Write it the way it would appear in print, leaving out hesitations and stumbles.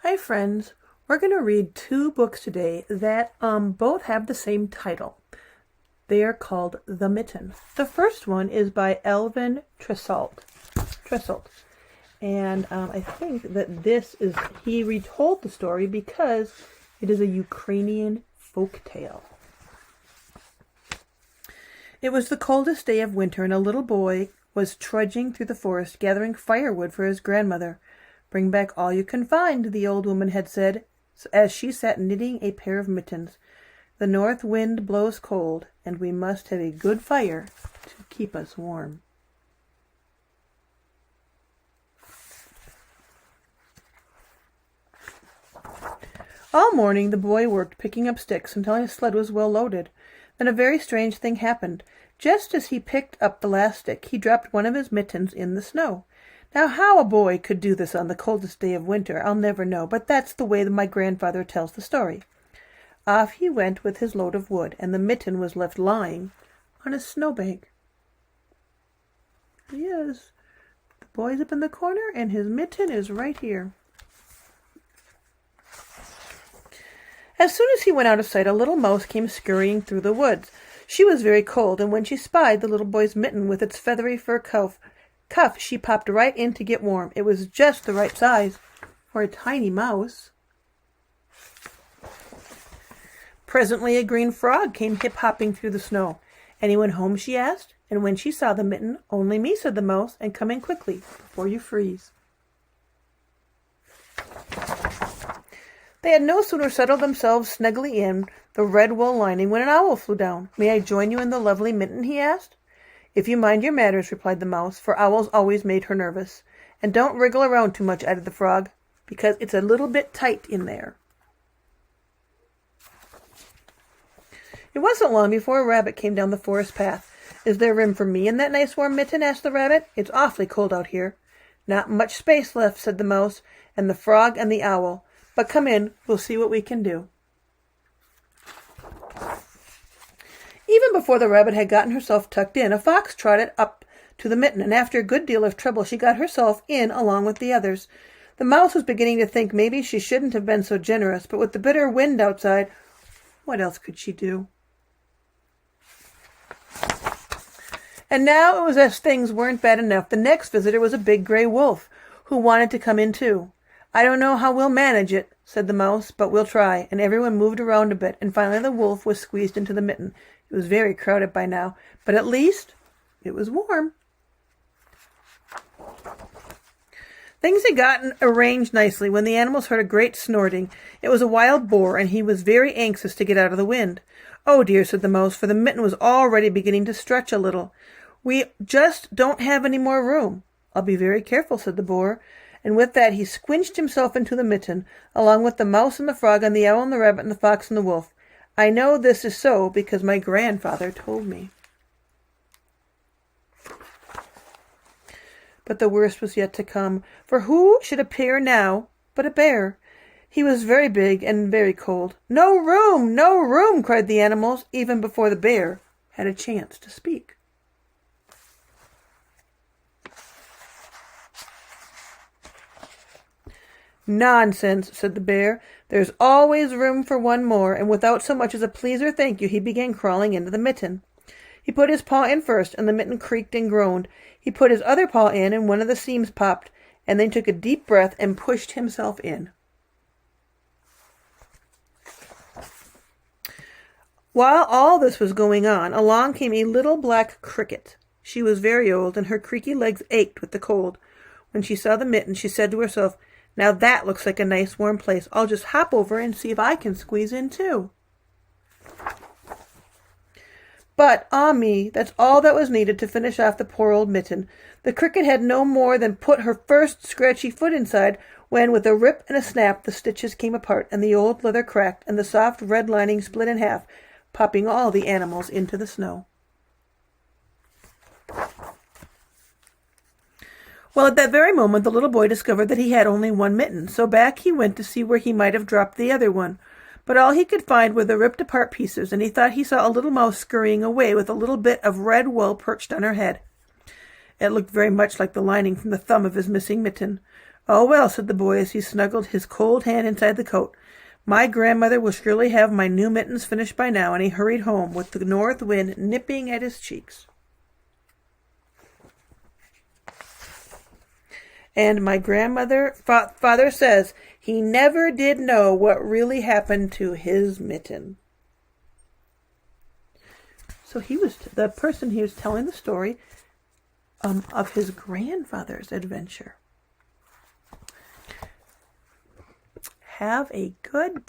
Hi friends, we're going to read two books today that both have the same title. They are called The Mitten. The first one is by Alvin Tresselt. And I think that he retold the story because it is a Ukrainian folk tale. It was the coldest day of winter, and a little boy was trudging through the forest gathering firewood for his grandmother. "Bring back all you can find," the old woman had said, as she sat knitting a pair of mittens. "The north wind blows cold, and we must have a good fire to keep us warm." All morning the boy worked, picking up sticks until his sled was well loaded. Then a very strange thing happened. Just as he picked up the last stick, he dropped one of his mittens in the snow. Now, how a boy could do this on the coldest day of winter, I'll never know, but that's the way that my grandfather tells the story. Off he went with his load of wood, and the mitten was left lying on a snowbank. He is. The boy's up in the corner, and his mitten is right here. As soon as he went out of sight, a little mouse came scurrying through the woods. She was very cold, and when she spied the little boy's mitten with its feathery fur cuff, she popped right in to get warm. It was just the right size for a tiny mouse. Presently a green frog came hip-hopping through the snow. "Anyone home?" she asked, and when she saw the mitten, "Only me," said the mouse, "and come in quickly before you freeze." They had no sooner settled themselves snugly in the red wool lining when an owl flew down. "May I join you in the lovely mitten?" he asked. "If you mind your manners," replied the mouse, for owls always made her nervous. "And don't wriggle around too much," added the frog, "because it's a little bit tight in there." It wasn't long before a rabbit came down the forest path. "Is there room for me in that nice warm mitten?" asked the rabbit. "It's awfully cold out here." "Not much space left," said the mouse, and the frog and the owl. "But come in, we'll see what we can do." Even before the rabbit had gotten herself tucked in, a fox trotted up to the mitten, and after a good deal of trouble she got herself in along with the others. The mouse was beginning to think maybe she shouldn't have been so generous, but with the bitter wind outside, what else could she do? And now it was as things weren't bad enough. The next visitor was a big gray wolf, who wanted to come in too. "I don't know how we'll manage it," said the mouse, "but we'll try," and everyone moved around a bit, and finally the wolf was squeezed into the mitten. It was very crowded by now, but at least it was warm. Things had gotten arranged nicely when the animals heard a great snorting. It was a wild boar, and he was very anxious to get out of the wind. "Oh dear," said the mouse, for the mitten was already beginning to stretch a little. "We just don't have any more room." "I'll be very careful," said the boar, and with that he squinched himself into the mitten, along with the mouse and the frog and the owl and the rabbit and the fox and the wolf. "I know this is so because my grandfather told me." But the worst was yet to come, for who should appear now but a bear? He was very big and very cold. "No room! No room!" cried the animals, even before the bear had a chance to speak. "Nonsense," said the bear. "There's always room for one more," and without so much as a please or thank you, he began crawling into the mitten. He put his paw in first, and the mitten creaked and groaned. He put his other paw in, and one of the seams popped, and then took a deep breath and pushed himself in. While all this was going on, along came a little black cricket. She was very old, and her creaky legs ached with the cold. When she saw the mitten, she said to herself, "Now that looks like a nice warm place. I'll just hop over and see if I can squeeze in too." But, ah me, that's all that was needed to finish off the poor old mitten. The cricket had no more than put her first scratchy foot inside, when with a rip and a snap the stitches came apart, and the old leather cracked, and the soft red lining split in half, popping all the animals into the snow. Well, at that very moment the little boy discovered that he had only one mitten, so back he went to see where he might have dropped the other one. But all he could find were the ripped-apart pieces, and he thought he saw a little mouse scurrying away with a little bit of red wool perched on her head. It looked very much like the lining from the thumb of his missing mitten. "Oh, well," said the boy as he snuggled his cold hand inside the coat. "My grandmother will surely have my new mittens finished by now," and he hurried home with the north wind nipping at his cheeks. And my father says he never did know what really happened to his mitten. So the person he was telling the story of his grandfather's adventure. Have a good